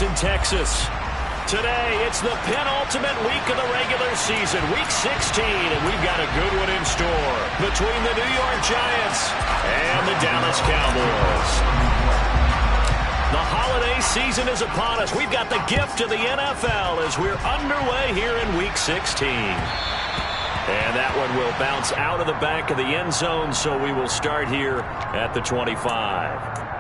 Austin, Texas. Today, it's the penultimate week of the regular season, Week 16, and we've got a good one in store between the New York Giants and the Dallas Cowboys. The holiday season is upon us. We've got the gift of the NFL as we're underway here in Week 16. And that one will bounce out of the back of the end zone, so we will start here at the 25.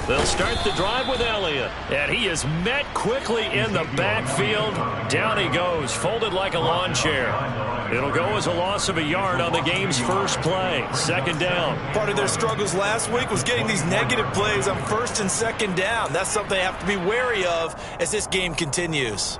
They'll start the drive with Elliott, and he is met quickly in the backfield. Down he goes, folded like a lawn chair. It'll go as a loss of a yard on the game's first play. Second down. Part of their struggles last week was getting these negative plays on first and second down. That's something they have to be wary of as this game continues.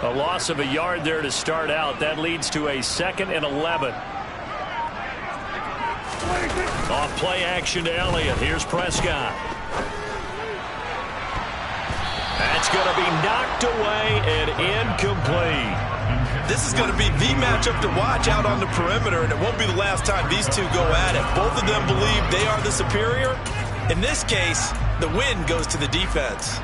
A loss of a yard there to start out. That leads to a 2nd and 11. Off play action to Elliott. Here's Prescott. That's going to be knocked away and incomplete. This is going to be the matchup to watch out on the perimeter, and it won't be the last time these two go at it. Both of them believe they are the superior. In this case, the win goes to the defense.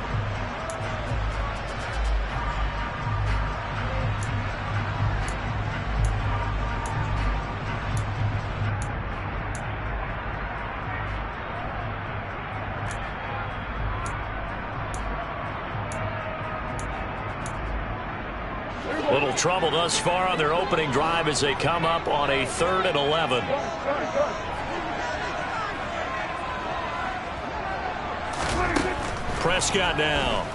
Little trouble thus far on their opening drive as they come up on a 3rd and 11. Prescott now.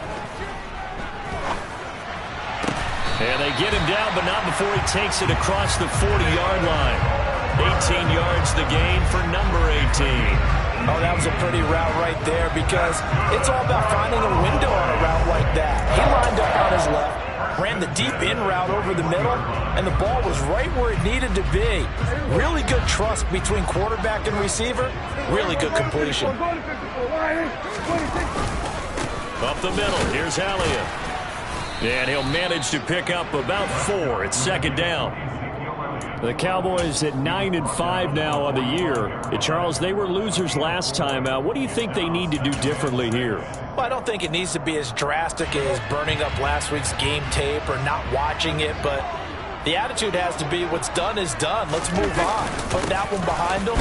And they get him down, but not before he takes it across the 40-yard line. 18 yards the gain for number 18. Oh, that was a pretty route right there because it's all about finding a window on a route like that. He lined up on his left, ran the deep in route over the middle, and the ball was right where it needed to be. Really good trust between quarterback and receiver. Really good completion. Up the middle, here's Elliott. And he'll manage to pick up about 4. It's 2nd down. The Cowboys at 9-5 now on the year. And Charles, they were losers last time out. What do you think they need to do differently here? Well, I don't think it needs to be as drastic as burning up last week's game tape or not watching it, but the attitude has to be what's done is done. Let's move on. Put that one behind them,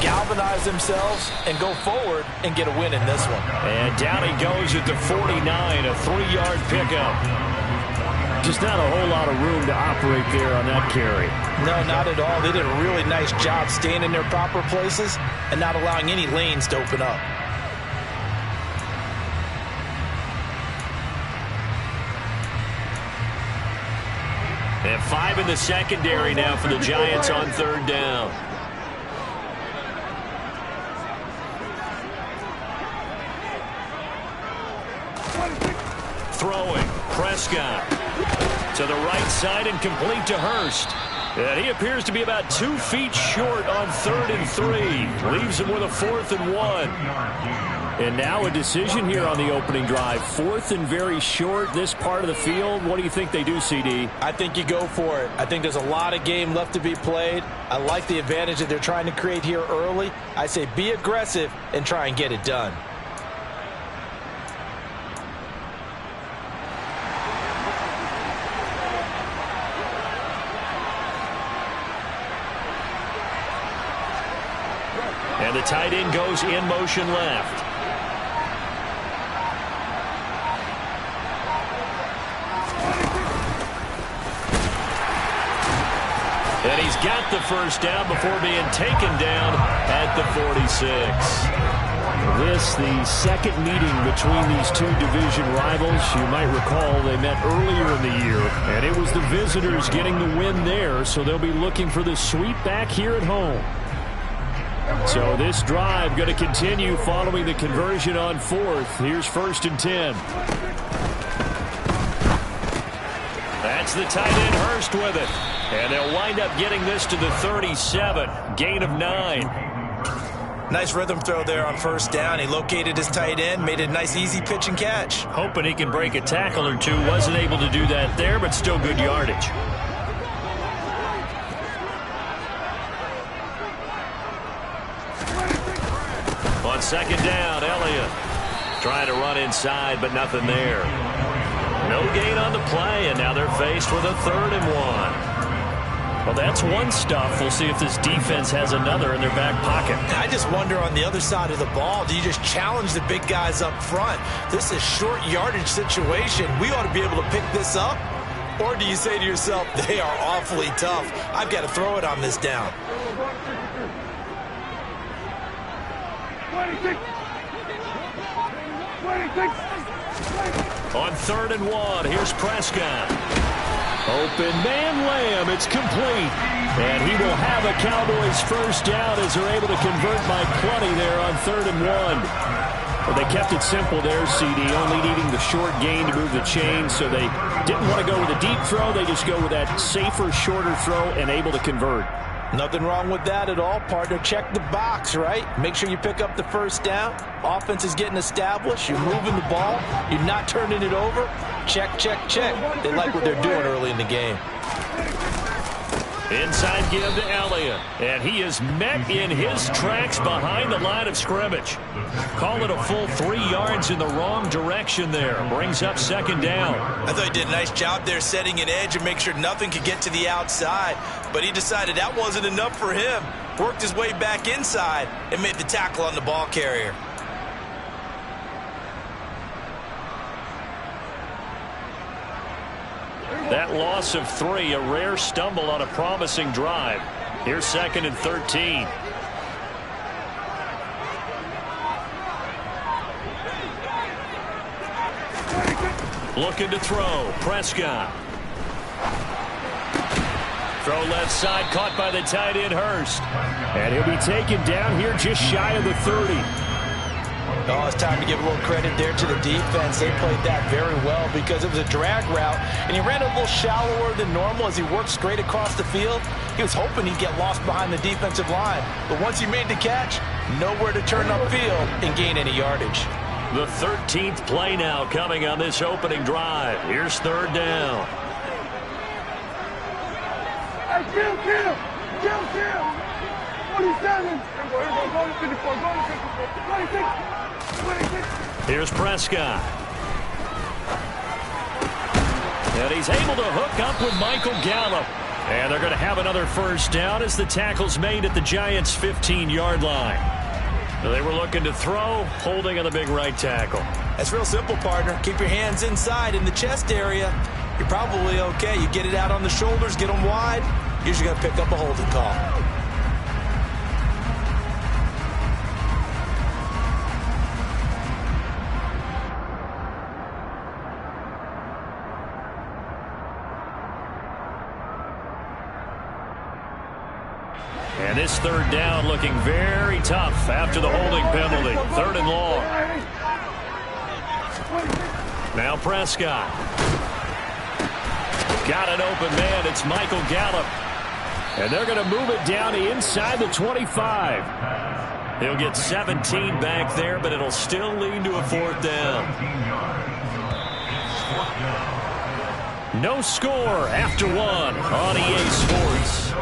galvanize themselves, and go forward and get a win in this one. And down he goes at the 49, a 3-yard pickup. Just not a whole lot of room to operate there on that carry. No, not at all. They did a really nice job staying in their proper places and not allowing any lanes to open up. And 5 in the secondary now for the Giants on 3rd down. Throwing, Prescott to the right side and complete to Hurst. And he appears to be about 2 feet short on 3rd and 3. Leaves him with a 4th and 1. And now a decision here on the opening drive. 4th and very short, this part of the field. What do you think they do, CD? I think you go for it. I think there's a lot of game left to be played. I like the advantage that they're trying to create here early. I say be aggressive and try and get it done. And the tight end goes in motion left. And he's got the first down before being taken down at the 46. This, the second meeting between these two division rivals. You might recall they met earlier in the year, and it was the visitors getting the win there, so they'll be looking for the sweep back here at home. So this drive going to continue following the conversion on fourth. Here's 1st and 10. That's the tight end Hurst with it. And they'll wind up getting this to the 37. Gain of 9. Nice rhythm throw there on 1st down. He located his tight end, made a nice easy pitch and catch. Hoping he can break a tackle or two. Wasn't able to do that there, but still good yardage. On 2nd down, Elliott trying to run inside, but nothing there. No gain on the play, and now they're faced with a 3rd and 1. Well, that's one stuff. We'll see if this defense has another in their back pocket. I just wonder on the other side of the ball, do you just challenge the big guys up front? This is a short yardage situation. We ought to be able to pick this up. Or do you say to yourself, they are awfully tough. I've got to throw it on this down. 26. On 3rd and 1, here's Prescott. Open man Lamb, it's complete. And he will have a Cowboys first down as they're able to convert by plenty there on 3rd and 1. Well, they kept it simple there, CD, only needing the short gain to move the chain, so they didn't want to go with a deep throw. They just go with that safer, shorter throw and able to convert. Nothing wrong with that at all, partner. Check the box, right? Make sure you pick up the first down. Offense is getting established. You're moving the ball. You're not turning it over. Check, check, check. They like what they're doing early in the game. Inside give to Elliott. And he is met in his tracks behind the line of scrimmage. Call it a full 3 yards in the wrong direction there. Brings up 2nd down. I thought he did a nice job there setting an edge and make sure nothing could get to the outside. But he decided that wasn't enough for him. Worked his way back inside and made the tackle on the ball carrier. That loss of 3, a rare stumble on a promising drive. Here's 2nd and 13. Looking to throw. Prescott. Throw left side, caught by the tight end Hurst. And he'll be taken down here just shy of the 30. Oh, it's time to give a little credit there to the defense. They played that very well because it was a drag route, and he ran a little shallower than normal as he worked straight across the field. He was hoping he'd get lost behind the defensive line, but once he made the catch, nowhere to turn upfield and gain any yardage. The 13th play now coming on this opening drive. Here's 3rd down. Hey, kill. 27. Go to 54. Go to 54. 26. Here's Prescott. And he's able to hook up with Michael Gallup. And they're going to have another first down as the tackle's made at the Giants' 15-yard line. They were looking to throw, holding on the big right tackle. That's real simple, partner. Keep your hands inside in the chest area. You're probably okay. You get it out on the shoulders, get them wide. Usually going to pick up a holding call. And this 3rd down looking very tough after the holding penalty. 3rd and long. Now Prescott. Got an open man. It's Michael Gallup. And they're going to move it down to inside the 25. He'll get 17 back there, but it'll still lead to a 4th down. No score after 1 on EA Sports.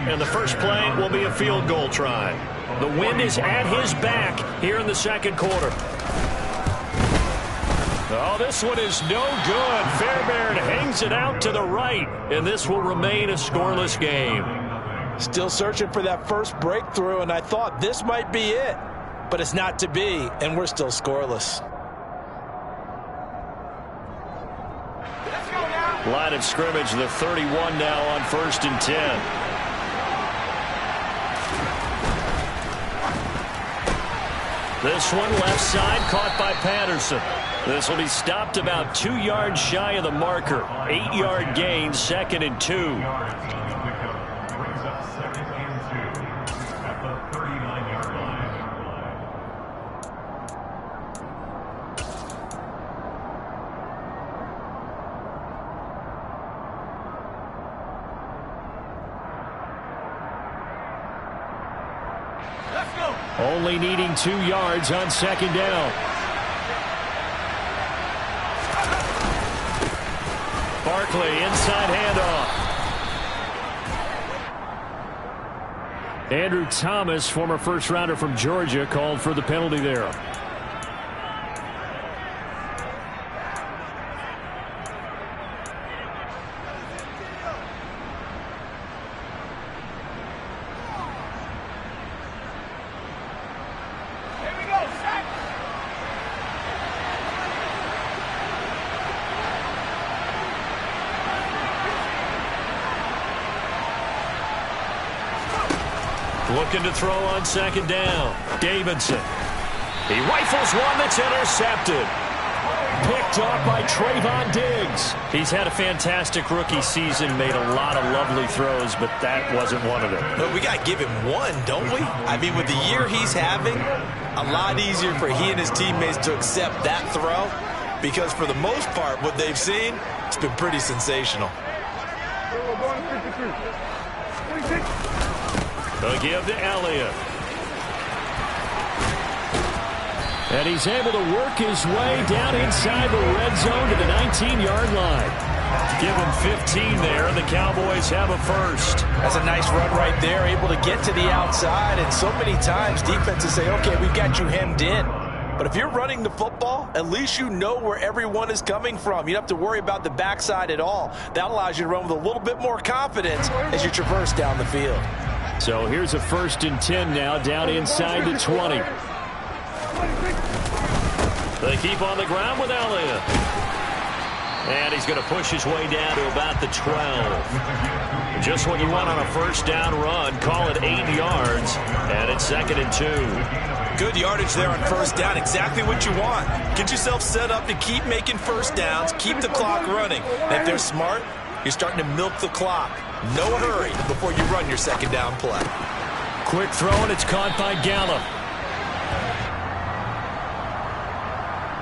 And the first play will be a field goal try. The wind is at his back here in the 2nd quarter. Oh, this one is no good. Fairbairn hangs it out to the right, and this will remain a scoreless game. Still searching for that first breakthrough, and I thought this might be it. But it's not to be, and we're still scoreless. Line of scrimmage, the 31 now on 1st and 10. This one left side, caught by Patterson. This will be stopped about 2 yards shy of the marker. 8-yard gain, 2nd and 2. Only needing 2 yards on 2nd down. Barkley, inside handoff. Andrew Thomas, former first-rounder from Georgia, called for the penalty there. Looking to throw on 2nd down. Davidson. He rifles one that's intercepted. Picked off by Trayvon Diggs. He's had a fantastic rookie season, made a lot of lovely throws, but that wasn't one of them. But we got to give him one, don't we? I mean, with the year he's having, a lot easier for he and his teammates to accept that throw, because for the most part, what they've seen, it's been pretty sensational. They'll give to Elliott. And he's able to work his way down inside the red zone to the 19-yard line. Give him 15 there, and the Cowboys have a first. That's a nice run right there, able to get to the outside. And so many times defenses say, okay, we've got you hemmed in. But if you're running the football, at least you know where everyone is coming from. You don't have to worry about the backside at all. That allows you to run with a little bit more confidence as you traverse down the field. So here's a 1st and 10 now, down inside the 20. They keep on the ground with Elliott. And he's going to push his way down to about the 12. Just what you want on a 1st down run. Call it 8 yards. And it's 2nd and 2. Good yardage there on 1st down. Exactly what you want. Get yourself set up to keep making 1st downs. Keep the clock running. And if they're smart, you're starting to milk the clock. No hurry before you run your 2nd down play. Quick throw, and it's caught by Gallup.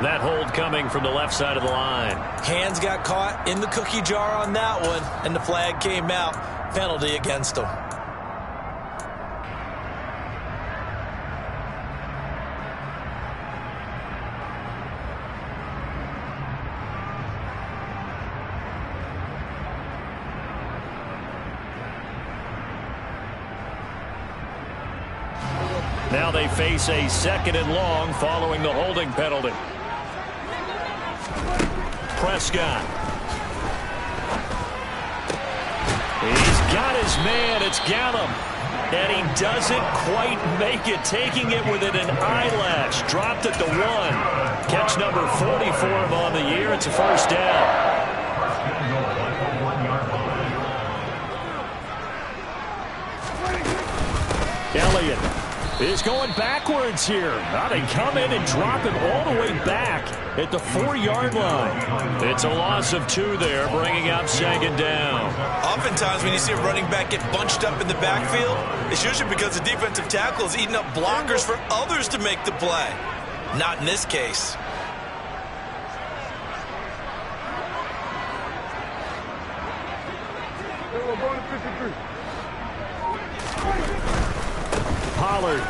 That hold coming from the left side of the line. Hands got caught in the cookie jar on that one, and the flag came out. Penalty against him. Now they face a 2nd and long following the holding penalty. Prescott. He's got his man. It's Gallup. And he doesn't quite make it, taking it within an eyelash. Dropped at the 1. Catch number 40 for him on the year. It's a 1st down. Elliott is going backwards here. Now they come in and drop him all the way back at the 4-yard line. It's a loss of 2 there, bringing up 2nd down. Oftentimes when you see a running back get bunched up in the backfield, it's usually because the defensive tackle is eating up blockers for others to make the play. Not in this case. Pollard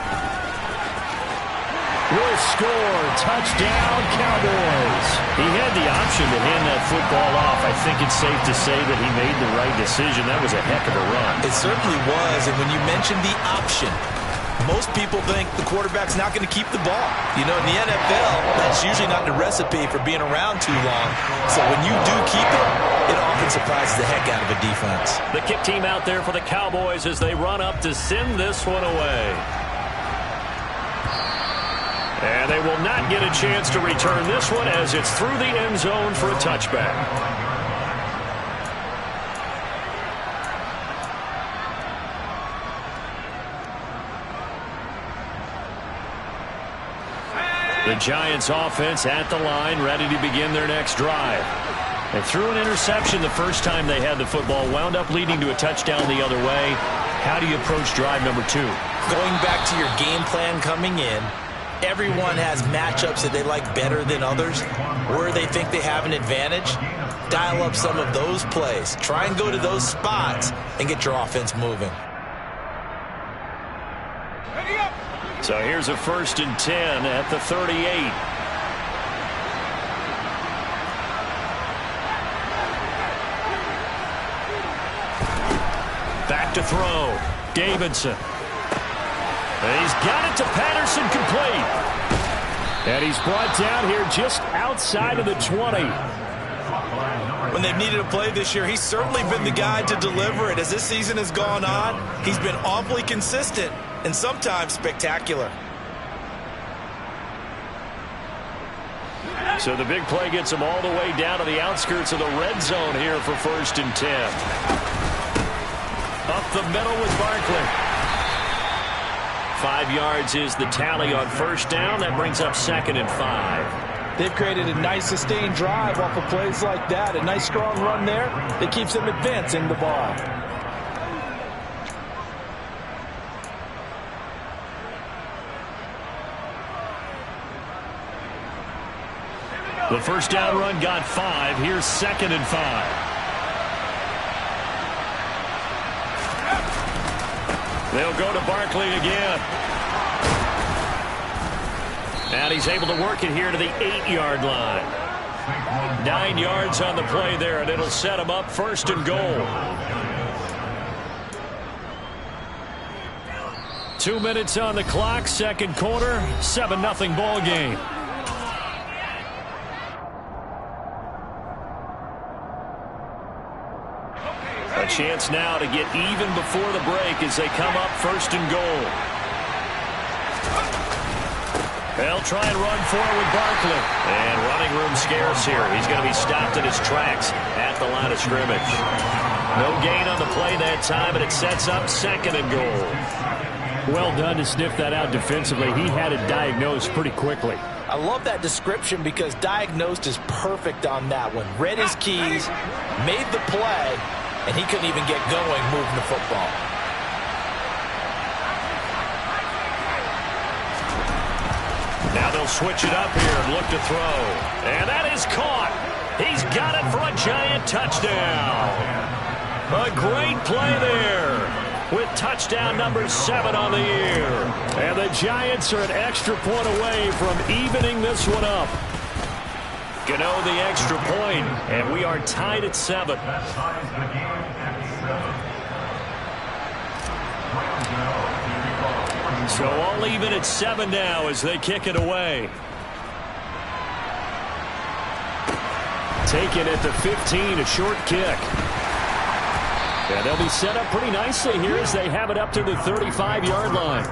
will score. Touchdown, Cowboys. He had the option to hand that football off. I think it's safe to say that he made the right decision. That was a heck of a run. It certainly was. And when you mentioned the option, most people think the quarterback's not going to keep the ball. You know, in the NFL, that's usually not the recipe for being around too long. So when you do keep it, it often surprises the heck out of a defense. The kick team out there for the Cowboys as they run up to send this one away. And they will not get a chance to return this one as it's through the end zone for a touchback. The Giants offense at the line, ready to begin their next drive. They threw an interception the first time they had the football, wound up leading to a touchdown the other way. How do you approach drive number 2? Going back to your game plan coming in, everyone has matchups that they like better than others, where they think they have an advantage. Dial up some of those plays. Try and go to those spots and get your offense moving. So here's a 1st and 10 at the 38. Back to throw. Davidson. And he's got it to Patterson, complete. And he's brought down here just outside of the 20. When they've needed a play this year, he's certainly been the guy to deliver it. As this season has gone on, he's been awfully consistent and sometimes spectacular. So the big play gets him all the way down to the outskirts of the red zone here for 1st and 10. Up the middle with Barkley. 5 yards is the tally on 1st down. That brings up 2nd and 5. They've created a nice sustained drive off of plays like that. A nice strong run there that keeps them advancing the ball. The 1st down run got 5. Here's 2nd and 5. They'll go to Barkley again. And he's able to work it here to the 8-yard line. 9 yards on the play there, and it'll set him up 1st and goal. 2 minutes on the clock, 2nd quarter, 7-0 ball game. A chance now to get even before the break as they come up 1st and goal. They'll try and run forward with Barkley. And running room scarce here. He's going to be stopped in his tracks at the line of scrimmage. No gain on the play that time, and it sets up 2nd and goal. Well done to sniff that out defensively. He had it diagnosed pretty quickly. I love that description because diagnosed is perfect on that one. Read his keys, made the play, and he couldn't even get going moving the football. Now they'll switch it up here and look to throw. And that is caught. He's got it for a Giant touchdown. A great play there with touchdown number 7 on the year. And the Giants are an extra point away from evening this one up. Gano the extra point, and we are tied at 7. So all even at 7 now as they kick it away. Taken at the 15, a short kick. And they'll be set up pretty nicely here as they have it up to the 35-yard line.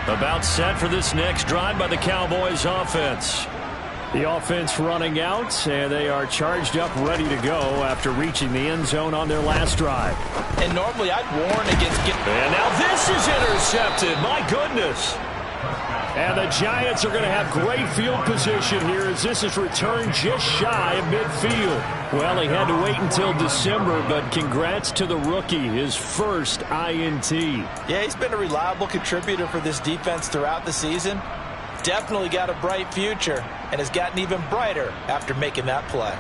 About set for this next drive by the Cowboys offense. The offense running out, and they are charged up, ready to go after reaching the end zone on their last drive. And normally I'd warn against getting... And now this is intercepted. My goodness. And the Giants are going to have great field position here as this is returned just shy of midfield. Well, he had to wait until December, but congrats to the rookie, his first INT. Yeah, he's been a reliable contributor for this defense throughout the season. Definitely got a bright future and has gotten even brighter after making that play.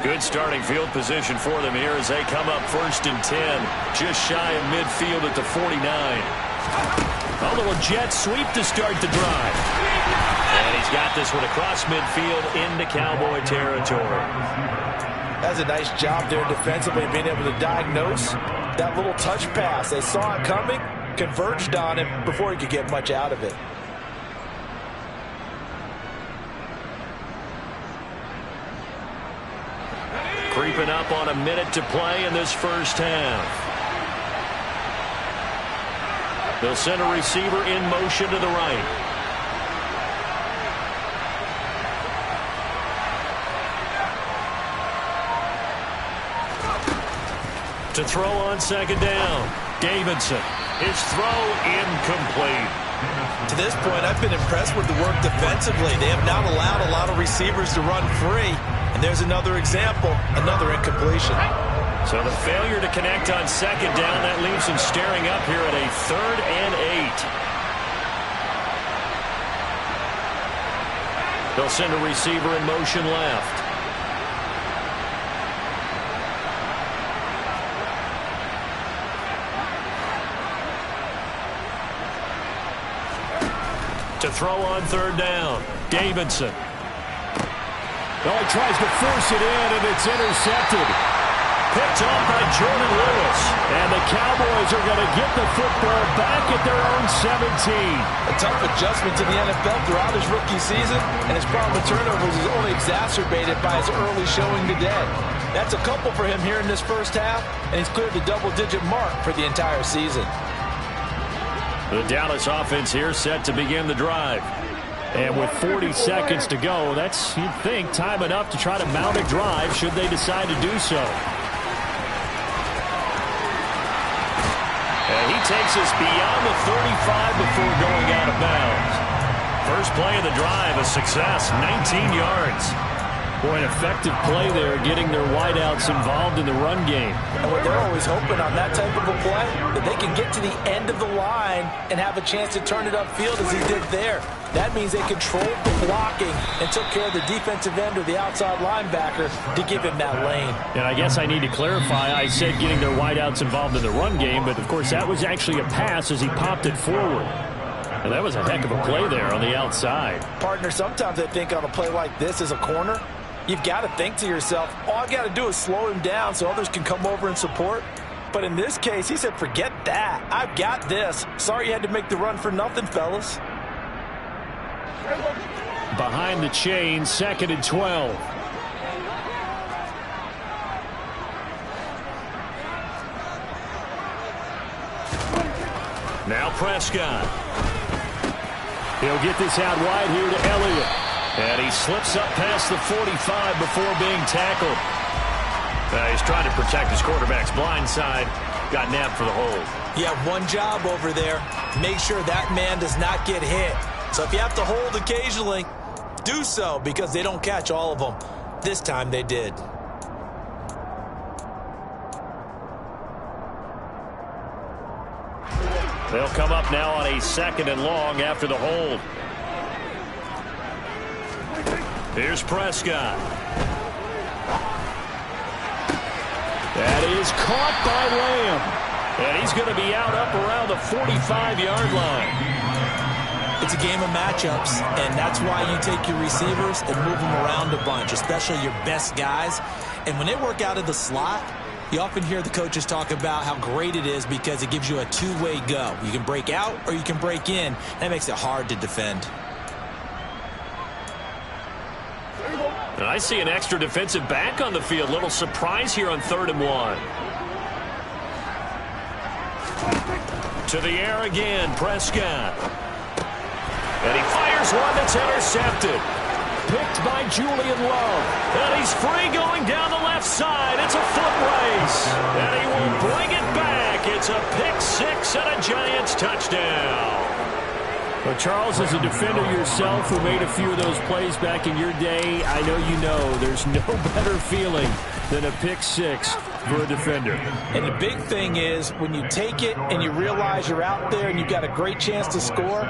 Good starting field position for them here as they come up 1st and 10, just shy of midfield at the 49. A little jet sweep to start the drive. And he's got this one across midfield into Cowboy territory. That's a nice job there defensively, being able to diagnose that little touch pass. They saw it coming, converged on him before he could get much out of it. Creeping up on a minute to play in this first half. They'll send a receiver in motion to the right. To throw on second down, Davidson. His throw incomplete. To this point, I've been impressed with the work defensively. They have not allowed a lot of receivers to run free. And there's another example, another incompletion. So the failure to connect on second down, that leaves him staring up here at a 3rd and 8. They'll send a receiver in motion left. To throw on 3rd down, Davidson. Oh, he tries to force it in, and it's intercepted. Picked off by Jordan Lewis. And the Cowboys are going to get the football back at their own 17. A tough adjustment to the NFL throughout his rookie season, and his problem with turnovers is only exacerbated by his early showing today. That's a couple for him here in this first half, and he's cleared the double-digit mark for the entire season. The Dallas offense here set to begin the drive. And with 40 seconds to go, that's, you'd think, time enough to try to mount a drive should they decide to do so. And he takes us beyond the 35 before going out of bounds. First play of the drive, a success, 19 yards. Boy, an effective play there, getting their wideouts involved in the run game. And what they're always hoping on that type of a play, that they can get to the end of the line and have a chance to turn it upfield as he did there. That means they controlled the blocking and took care of the defensive end or the outside linebacker to give him that lane. And I guess I need to clarify, I said getting their wideouts involved in the run game, but of course that was actually a pass as he popped it forward. And that was a heck of a play there on the outside. Partner, sometimes I think on a play like this as a corner, you've got to think to yourself, all I've got to do is slow him down so others can come over and support. But in this case, he said, forget that. I've got this. Sorry you had to make the run for nothing, fellas. Behind the chain, 2nd and 12. Now Prescott. He'll get this out wide here to Elliott. And he slips up past the 45 before being tackled. He's trying to protect his quarterback's blind side. Got nabbed for the hold. You have one job over there. Make sure that man does not get hit. So if you have to hold occasionally, do so, because they don't catch all of them. This time they did. They'll come up now on a 2nd and long after the hold. Here's Prescott. That is caught by Lamb. And he's going to be out up around the 45-yard line. It's a game of matchups, and that's why you take your receivers and move them around a bunch, especially your best guys. And when they work out of the slot, you often hear the coaches talk about how great it is because it gives you a two-way go. You can break out or you can break in. That makes it hard to defend. And I see an extra defensive back on the field. Little surprise here on 3rd and 1. To the air again, Prescott. And he fires one that's intercepted. Picked by Julian Love. And he's free going down the left side. It's a foot race. And he will bring it back. It's a pick 6 and a Giants touchdown. Well, Charles, as a defender yourself who made a few of those plays back in your day, I know you know there's no better feeling than a pick 6 for a defender. And the big thing is when you take it and you realize you're out there and you've got a great chance to score,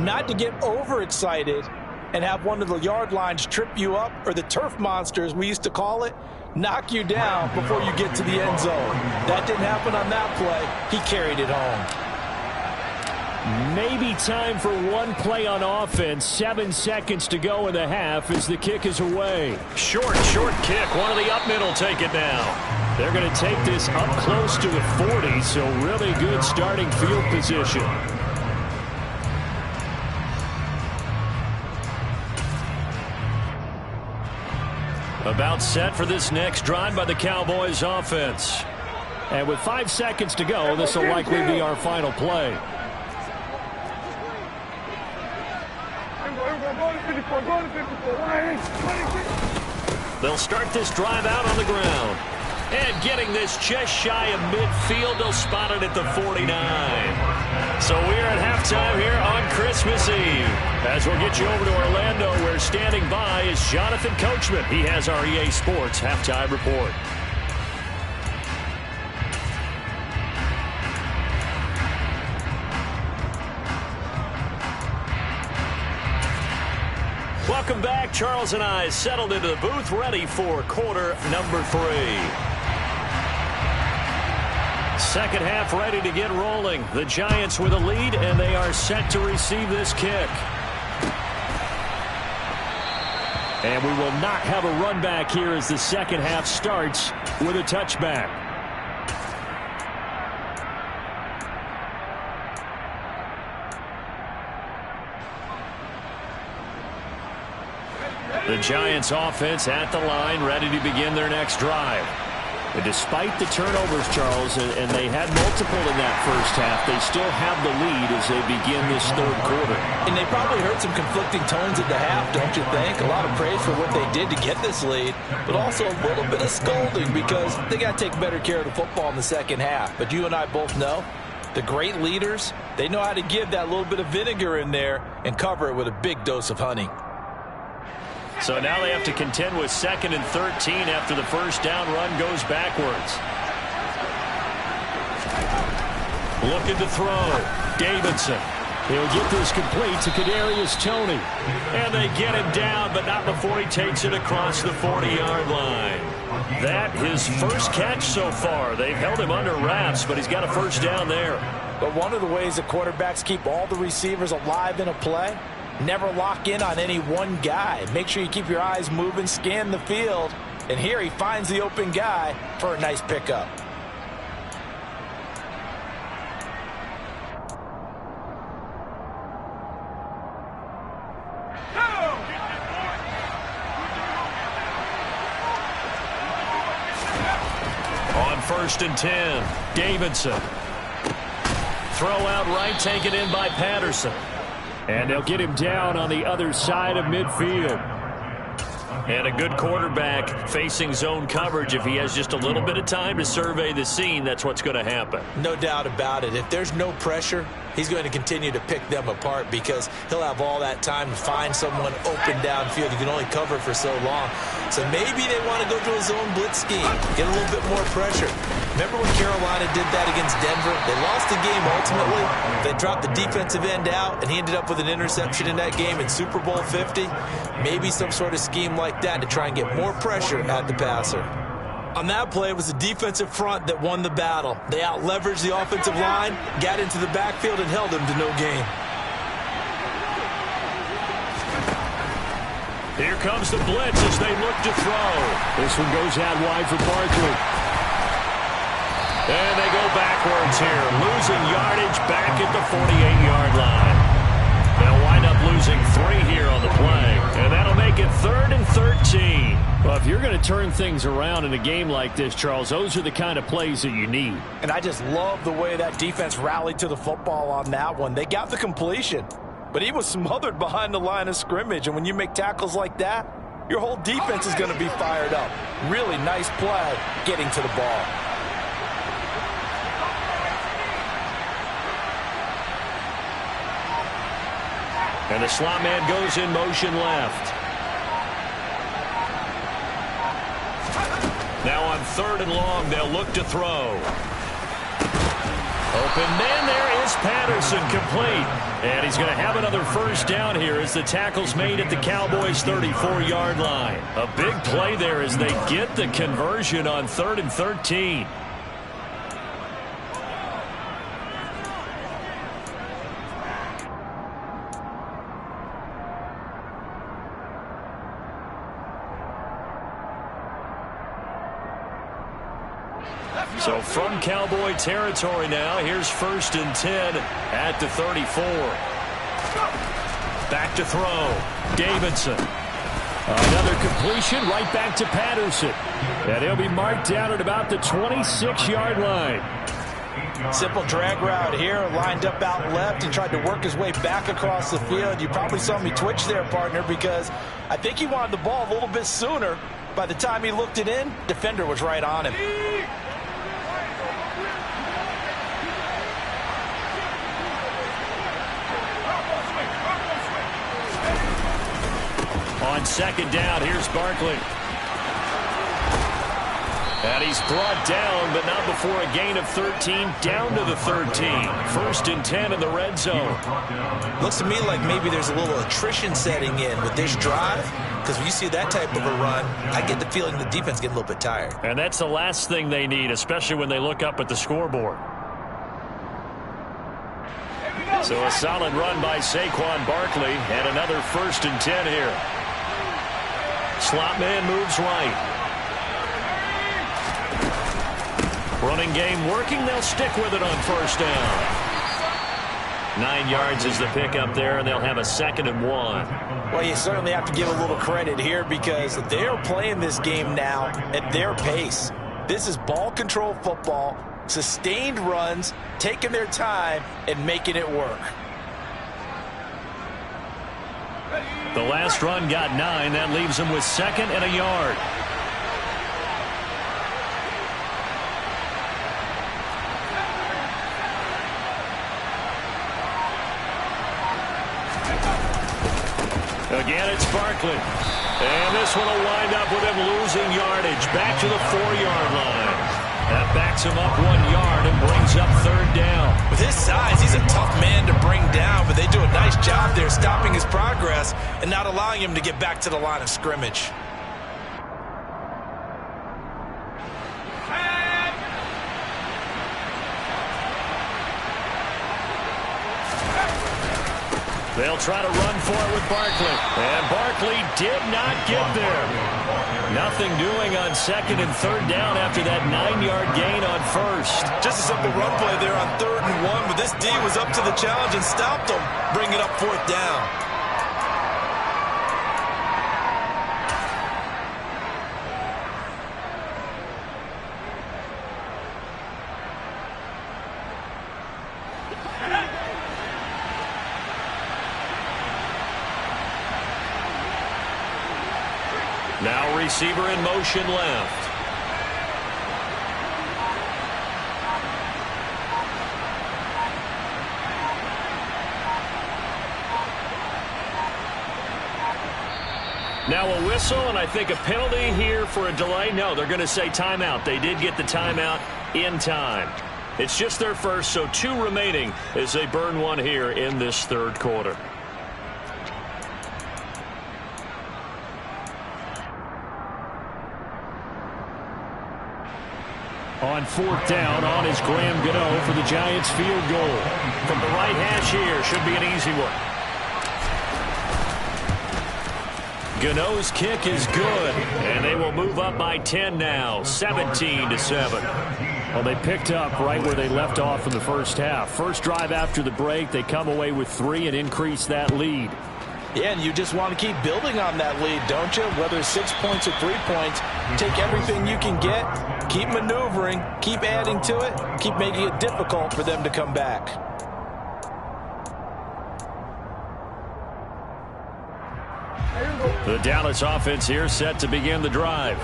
not to get overexcited and have one of the yard lines trip you up, or the turf monsters, we used to call it, knock you down before you get to the end zone. That didn't happen on that play. He carried it home. Maybe time for one play on offense. 7 seconds to go in the half as the kick is away. Short kick. One of the up middle take it down. They're going to take this up close to the 40, so really good starting field position. About set for this next drive by the Cowboys offense. And with 5 seconds to go, this will likely be our final play. They'll start this drive out on the ground. And getting this just shy of midfield, they'll spot it at the 49. So we're at halftime here on Christmas Eve. As we'll get you over to Orlando, where standing by is Jonathan Coachman. He has our EA Sports halftime report. Welcome back. Charles and I settled into the booth, ready for quarter number 3. Second half ready to get rolling. The Giants with a lead, and they are set to receive this kick. And we will not have a run back here as the second half starts with a touchback. The Giants offense at the line, ready to begin their next drive. And despite the turnovers, Charles, and they had multiple in that first half, they still have the lead as they begin this third quarter. And they probably heard some conflicting tones at the half, don't you think? A lot of praise for what they did to get this lead, but also a little bit of scolding because they got to take better care of the football in the second half. But you and I both know the great leaders, they know how to give that little bit of vinegar in there and cover it with a big dose of honey. So now they have to contend with 2nd and 13 after the first down run goes backwards. Looking to throw. Davidson. He'll get this complete to Kadarius Toney. And they get him down, but not before he takes it across the 40-yard line. That his first catch so far. They've held him under wraps, but he's got a first down there. But one of the ways that quarterbacks keep all the receivers alive in a play, never lock in on any one guy. Make sure you keep your eyes moving, scan the field. And here he finds the open guy for a nice pickup. On 1st and 10, Davidson. Throw out right, taken in by Patterson. And they'll get him down on the other side of midfield. And a good quarterback facing zone coverage. If he has just a little bit of time to survey the scene, that's what's going to happen. No doubt about it. If there's no pressure, he's going to continue to pick them apart because he'll have all that time to find someone open downfield. You can only cover for so long. So maybe they want to go to a zone blitz scheme, get a little bit more pressure. Remember when Carolina did that against Denver? They lost the game ultimately. They dropped the defensive end out, and he ended up with an interception in that game in Super Bowl 50. Maybe some sort of scheme like that to try and get more pressure at the passer. On that play, it was the defensive front that won the battle. They out-leveraged the offensive line, got into the backfield, and held him to no gain. Here comes the blitz as they look to throw. This one goes out wide for Barkley. And they go backwards here, losing yardage back at the 48-yard line. They'll wind up losing 3 here on the play, and that'll make it 3rd and 13. Well, if you're going to turn things around in a game like this, Charles, those are the kind of plays that you need. And I just love the way that defense rallied to the football on that one. They got the completion, but he was smothered behind the line of scrimmage, and when you make tackles like that, your whole defense is going to be fired up. Really nice play getting to the ball. And the slot man goes in motion left. Now on 3rd and long, they'll look to throw. Open man, there is Patterson, complete. And he's going to have another first down here as the tackle's made at the Cowboys' 34-yard line. A big play there as they get the conversion on 3rd and 13. So from Cowboy territory now, here's 1st and 10 at the 34. Back to throw. Davidson. Another completion right back to Patterson. And he'll be marked down at about the 26-yard line. Simple drag route here, lined up out left and tried to work his way back across the field. You probably saw me twitch there, partner, because I think he wanted the ball a little bit sooner. By the time he looked it in, defender was right on him. On second down, here's Barkley. And he's brought down, but not before a gain of 13, down to the 13. 1st and 10 in the red zone. Looks to me like maybe there's a little attrition setting in with this drive, because when you see that type of a run, I get the feeling the defense getting a little bit tired. And that's the last thing they need, especially when they look up at the scoreboard. So a solid run by Saquon Barkley, and another 1st and 10 here. Slot man moves right. Running game working. They'll stick with it on 1st down. 9 yards is the pickup there, and they'll have a 2nd and 1. Well, you certainly have to give a little credit here because they're playing this game now at their pace. This is ball control football, sustained runs, taking their time, and making it work. The last run got 9. That leaves them with 2nd and a yard. Again, it's Barkley. And this one will wind up with him losing yardage back to the 4-yard line. That backs him up 1 yard and brings up 3rd down. With his size, he's a tough man to bring down, but they do a nice job there stopping his progress and not allowing him to get back to the line of scrimmage. They'll try to run for it with Barkley. And Barkley did not get there. Nothing doing on 2nd and 3rd down after that 9-yard gain on 1st. Just a simple run play there on 3rd and 1, but this D was up to the challenge and stopped him, bringing up 4th down. Now receiver in motion left. Now a whistle, and I think a penalty here for a delay. No, they're going to say timeout. They did get the timeout in time. It's just their first, so 2 remaining as they burn 1 here in this 3rd quarter. On 4th down, on is Graham Gano for the Giants field goal. From the right hash here, should be an easy one. Gano's kick is good, and they will move up by 10 now, 17-7. Well, they picked up right where they left off in the first half. First drive after the break, they come away with 3 and increase that lead. Yeah, and you just want to keep building on that lead, don't you? Whether it's 6 points or 3 points, take everything you can get, keep maneuvering, keep adding to it, keep making it difficult for them to come back. The Dallas offense here set to begin the drive.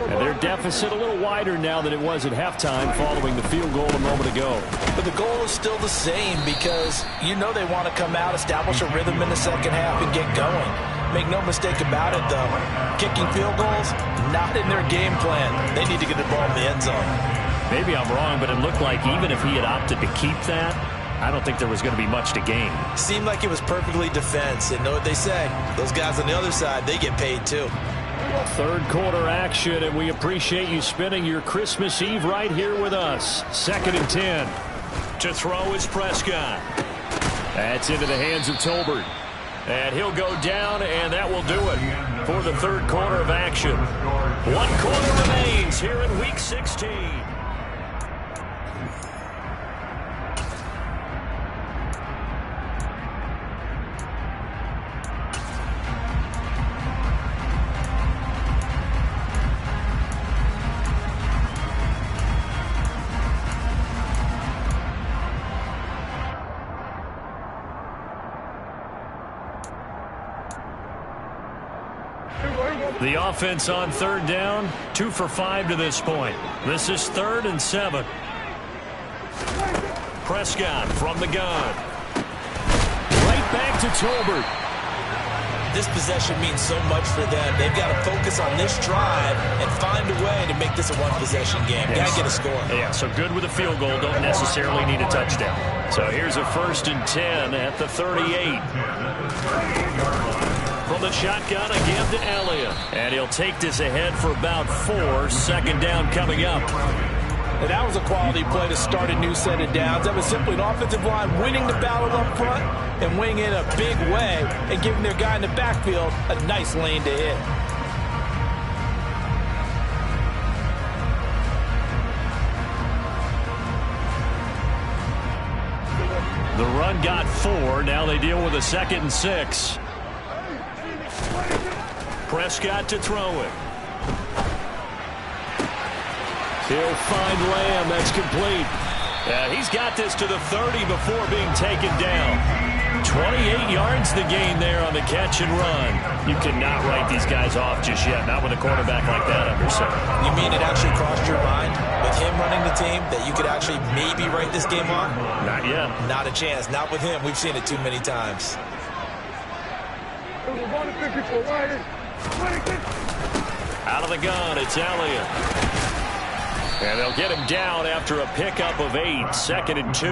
And their deficit a little wider now than it was at halftime following the field goal a moment ago. But the goal is still the same because you know they want to come out, establish a rhythm in the second half, and get going. Make no mistake about it, though. Kicking field goals, not in their game plan. They need to get the ball in the end zone. Maybe I'm wrong, but it looked like even if he had opted to keep that, I don't think there was going to be much to gain. Seemed like it was perfectly defense. And know what they say? Those guys on the other side, they get paid too. 3rd quarter action, and we appreciate you spending your Christmas Eve right here with us. 2nd and 10. To throw is Prescott. That's into the hands of Tolbert. And he'll go down, and that will do it for the 3rd quarter of action. 1 quarter remains here in Week 16. The offense on 3rd down, 2 for 5 to this point. This is 3rd and 7. Prescott from the gun. Right back to Tolbert. This possession means so much for them. They've got to focus on this drive and find a way to make this a one-possession game. Yes. Got to get a score. Yeah, so good with a field goal. Don't necessarily need a touchdown. So here's a 1st and 10 at the 38. From the shotgun again to Elliott. And he'll take this ahead for about 4. 2nd down coming up. And that was a quality play to start a new set of downs. That was simply an offensive line winning the battle up front and winning in a big way and giving their guy in the backfield a nice lane to hit. The run got 4. Now they deal with a 2nd and 6. Prescott to throw it. He'll find Lamb. That's complete. He's got this to the 30 before being taken down. 28 yards the gain there on the catch and run. You cannot write these guys off just yet. Not with a quarterback like that under center. You mean it actually crossed your mind with him running the team that you could actually maybe write this game off? Not yet. Not a chance. Not with him. We've seen it too many times. Out of the gun, it's Elliott. And they'll get him down after a pickup of 8. 2nd and 2.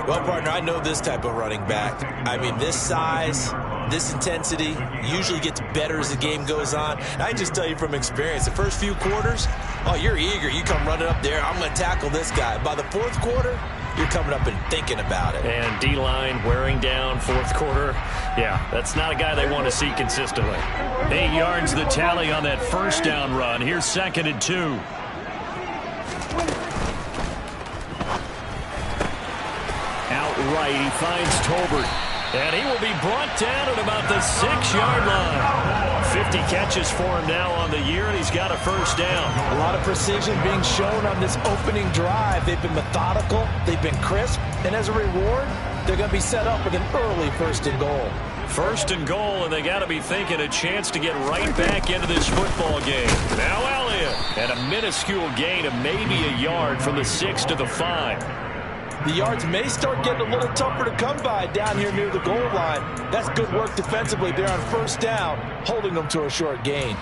Well, partner, I know this type of running back. I mean, this size, this intensity usually gets better as the game goes on. And I just tell you from experience, the first few quarters, oh, you're eager. You come running up there, I'm going to tackle this guy. By the 4th quarter, you're coming up and thinking about it. And D-line wearing down 4th quarter. Yeah, that's not a guy they want to see consistently. 8 yards the tally on that 1st down run. Here's 2nd and 2. Outright, he finds Tolbert. And he will be brought down at about the 6-yard line. 50 catches for him now on the year, and he's got a 1st down. A lot of precision being shown on this opening drive. They've been methodical, they've been crisp, and as a reward, they're going to be set up with an early 1st and goal. 1st and goal, and they got to be thinking a chance to get right back into this football game. Now Elliott, and a minuscule gain of maybe a yard from the 6 to the 5. The yards may start getting a little tougher to come by down here near the goal line. That's good work defensively there on 1st down, holding them to a short gain.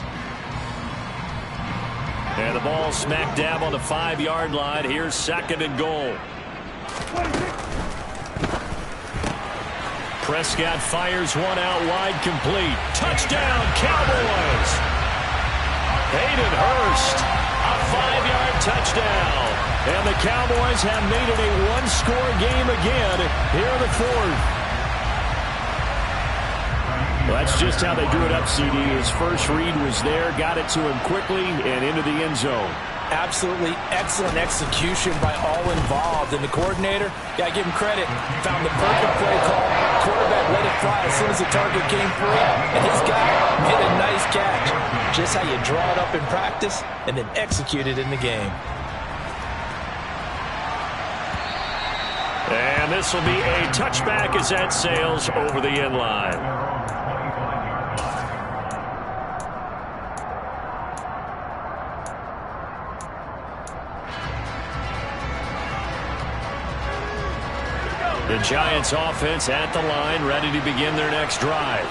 And the ball smack dab on the 5-yard line. Here's 2nd and goal. Prescott fires one out wide, complete. Touchdown, Cowboys! Hayden Hurst, a 5-yard touchdown. And the Cowboys have made it a one-score game again here in the 4th. Well, that's just how they drew it up, CD. His first read was there, got it to him quickly, and into the end zone. Absolutely excellent execution by all involved. And the coordinator, got to give him credit, found the perfect play call. Quarterback let it fly as soon as the target came free. And this guy hit a nice catch. Just how you draw it up in practice and then execute it in the game. And this will be a touchback as that sails over the end line. The Giants offense at the line, ready to begin their next drive.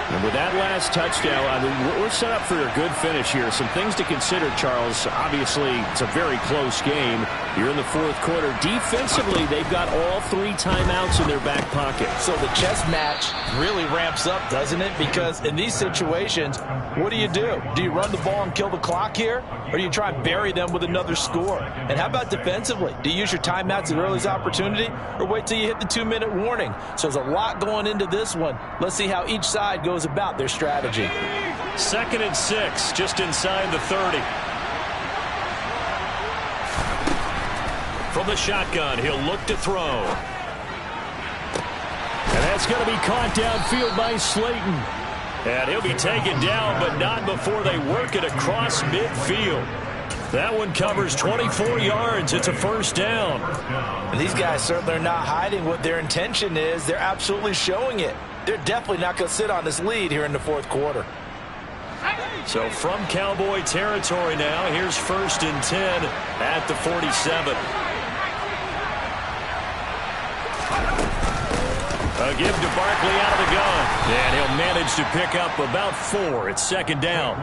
And with that last touchdown, I mean, we're set up for a good finish here. Some things to consider, Charles. Obviously, it's a very close game. You're in the 4th quarter. Defensively, they've got all 3 timeouts in their back pocket. So the chess match really ramps up, doesn't it? Because in these situations, what do? Do you run the ball and kill the clock here? Or do you try and bury them with another score? And how about defensively? Do you use your timeouts at earliest opportunity? Or wait till you hit the 2-minute warning? So there's a lot going into this one. Let's see how each side goes about their strategy. 2nd and 6, just inside the 30. From the shotgun, he'll look to throw. And that's going to be caught downfield by Slayton. And he'll be taken down, but not before they work it across midfield. That one covers 24 yards. It's a 1st down. And these guys certainly are not hiding what their intention is. They're absolutely showing it. They're definitely not going to sit on this lead here in the 4th quarter. So from Cowboy territory now, here's 1st and 10 at the 47. A give to Barkley out of the gun. And he'll manage to pick up about 4. It's 2nd down.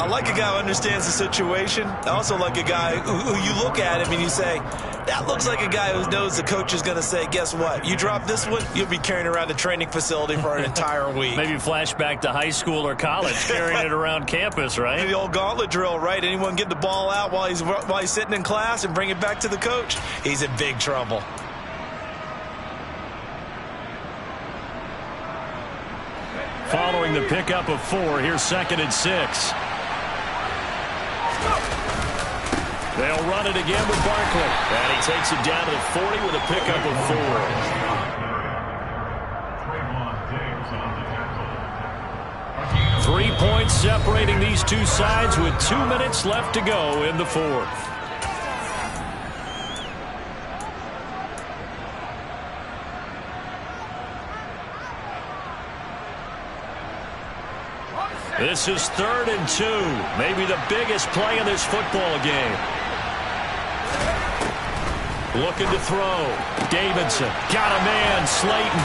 I like a guy who understands the situation. I also like a guy who you look at him and you say, that looks like a guy who knows the coach is going to say, guess what? You drop this one, you'll be carrying around the training facility for an entire week. Maybe flashback to high school or college, carrying it around campus, right? The old gauntlet drill, right? Anyone get the ball out while he's sitting in class and bring it back to the coach? He's in big trouble. Following the pickup of 4, here's 2nd and 6. They'll run it again with Barkley. And he takes it down to the 40 with a pickup of 4. 3 points separating these two sides with 2 minutes left to go in the 4th. This is 3rd and 2. Maybe the biggest play in this football game. Looking to throw. Davidson. Got a man. Slayton.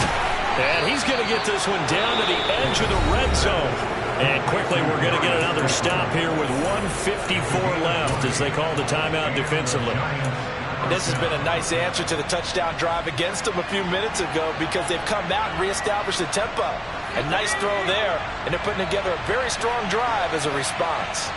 And he's going to get this one down to the edge of the red zone. And quickly we're going to get another stop here with 1:54 left as they call the timeout defensively. And this has been a nice answer to the touchdown drive against them a few minutes ago because they've come out and reestablished the tempo. A nice throw there, and they're putting together a very strong drive as a response.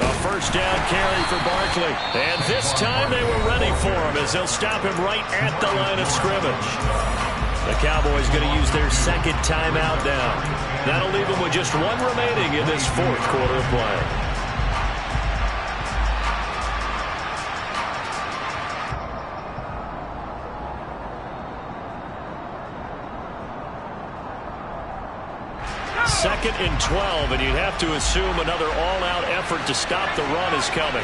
A first down carry for Barkley. And this time they were ready for him as they'll stop him right at the line of scrimmage. The Cowboys going to use their 2nd timeout now. That'll leave them with just 1 remaining in this 4th quarter of play. Second and 12, and you'd have to assume another all-out effort to stop the run is coming.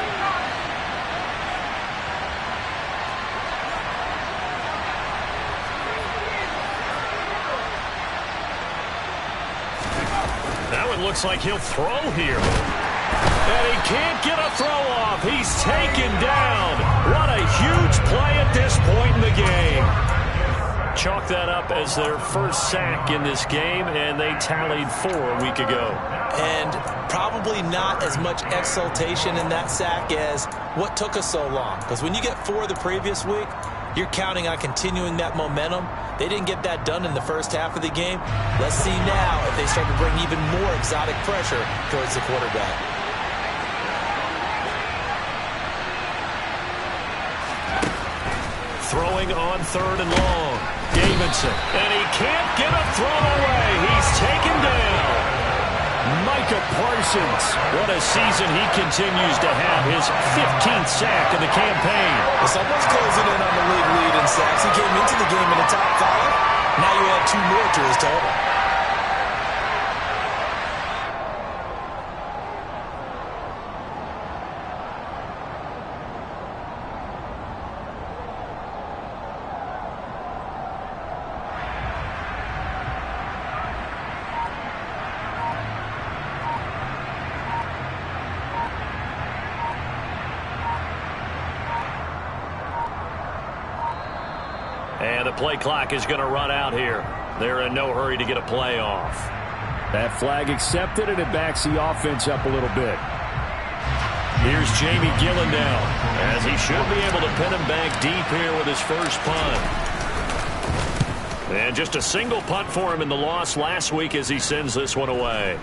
Now it looks like he'll throw here. And he can't get a throw off. He's taken down. What a huge play at this point in the game. Chalk that up as their first sack in this game, and they tallied 4 a week ago. And probably not as much exultation in that sack as what took us so long. Because when you get 4 the previous week, you're counting on continuing that momentum. They didn't get that done in the first half of the game. Let's see now if they start to bring even more exotic pressure towards the quarterback. Throwing on 3rd and long. Davidson. And he can't get a throw away. He's taken down. Micah Parsons. What a season he continues to have. His 15th sack of the campaign. Well, someone's closing in on the league lead in sacks. He came into the game in the top 5. Now you add 2 more to his total. And the play clock is going to run out here. They're in no hurry to get a play off. That flag accepted, and it backs the offense up a little bit. Here's Jamie Gillen now, as he should be able to pin him back deep here with his first punt. And just a single punt for him in the loss last week as he sends this one away.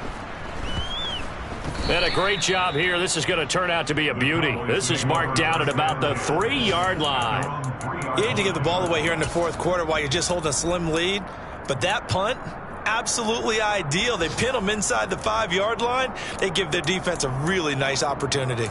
And a great job here. This is going to turn out to be a beauty. This is marked down at about the 3-yard line. You need to give the ball away here in the 4th quarter while you're just holding a slim lead. But that punt, absolutely ideal. They pin them inside the 5-yard line. They give their defense a really nice opportunity.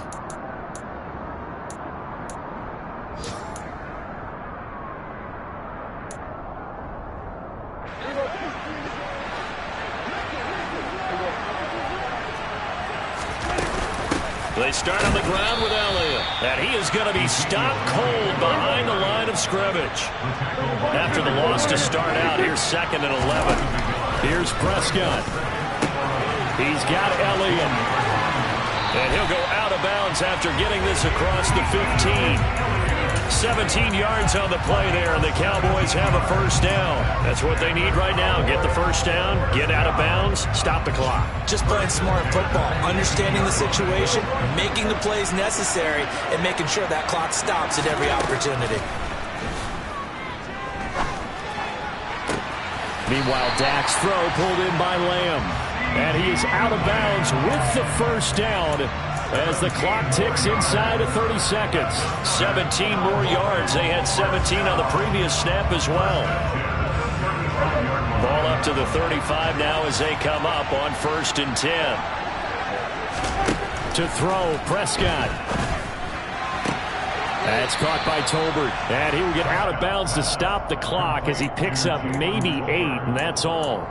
They start on the ground with Elliott. And he is going to be stopped cold behind the line of scrimmage. After the loss to start out, here's 2nd and 11. Here's Prescott. He's got Elliott. And he'll go out of bounds after getting this across the 15. 17 yards on the play there, and the Cowboys have a first down. That's what they need right now. Get the first down, get out of bounds, stop the clock. Just playing smart football, understanding the situation, making the plays necessary, and making sure that clock stops at every opportunity. Meanwhile, Dak's throw pulled in by Lamb. And he is out of bounds with the first down as the clock ticks inside of 30 seconds. 17 more yards. They had 17 on the previous snap as well. Ball up to the 35 now as they come up on 1st and 10. To throw, Prescott. That's caught by Tolbert. And he will get out of bounds to stop the clock as he picks up maybe 8, and that's all.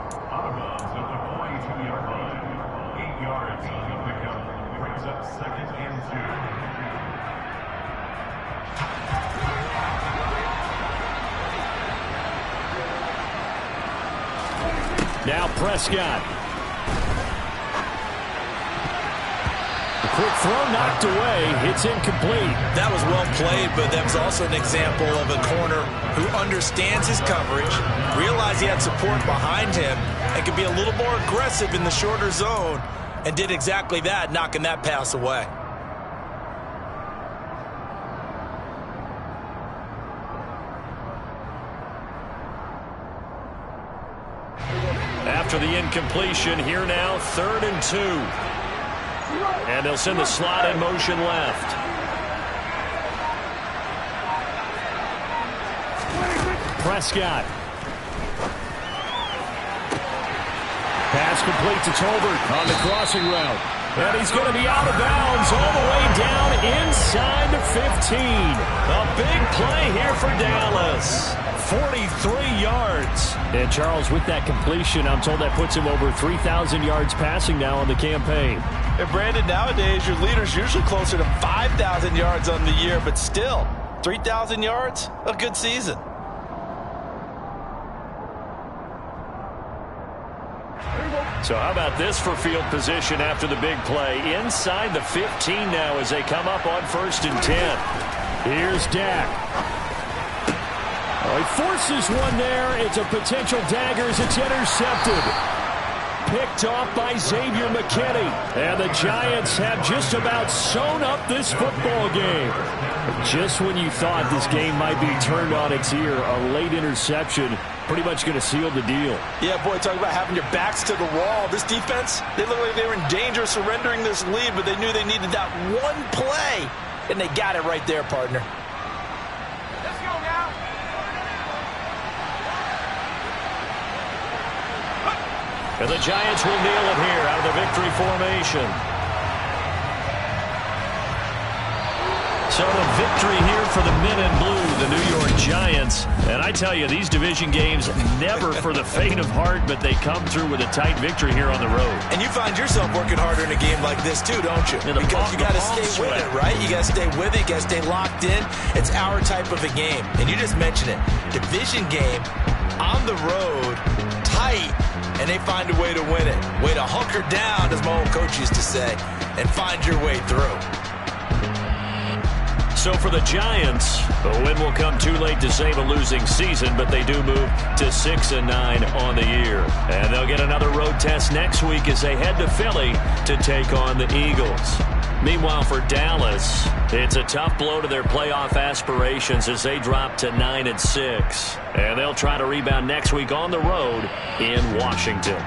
Now Prescott. The quick throw knocked away. It's incomplete. That was well played, but that was also an example of a corner who understands his coverage, realized he had support behind him, and could be a little more aggressive in the shorter zone, and did exactly that, knocking that pass away. After the incompletion, here now, 3rd and 2. And they'll send the slot in motion left. Prescott. Pass complete to Tolbert on the crossing route. And he's going to be out of bounds all the way down inside the 15. A big play here for Dallas. 43 yards. And Charles, with that completion, I'm told that puts him over 3,000 yards passing now on the campaign. And Brandon, nowadays your leader's usually closer to 5,000 yards on the year, but still, 3,000 yards, a good season. So how about this for field position after the big play? Inside the 15 now as they come up on 1st and 10. Here's Dak. Oh, he forces one there. It's a potential dagger as it's intercepted. Picked off by Xavier McKinney. And the Giants have just about sewn up this football game. Just when you thought this game might be turned on its ear, a late interception pretty much going to seal the deal. Yeah, boy, talk about having your backs to the wall. This defense, they look like they were in danger of surrendering this lead, but they knew they needed that one play, and they got it right there, partner. Let's go now. And the Giants will kneel it here out of the victory formation. So a victory here for the men in blue, the New York Giants. And I tell you, these division games never for the faint of heart, but they come through with a tight victory here on the road. And you find yourself working harder in a game like this too, don't you? Because you got to stay with it, right? You got to stay with it. You got to stay locked in. It's our type of a game. And you just mentioned it. Division game on the road, tight, and they find a way to win it. Way to hunker down, as my old coach used to say, and find your way through. So for the Giants, the win will come too late to save a losing season, but they do move to 6-9 on the year. And they'll get another road test next week as they head to Philly to take on the Eagles. Meanwhile, for Dallas, it's a tough blow to their playoff aspirations as they drop to 9-6. And they'll try to rebound next week on the road in Washington.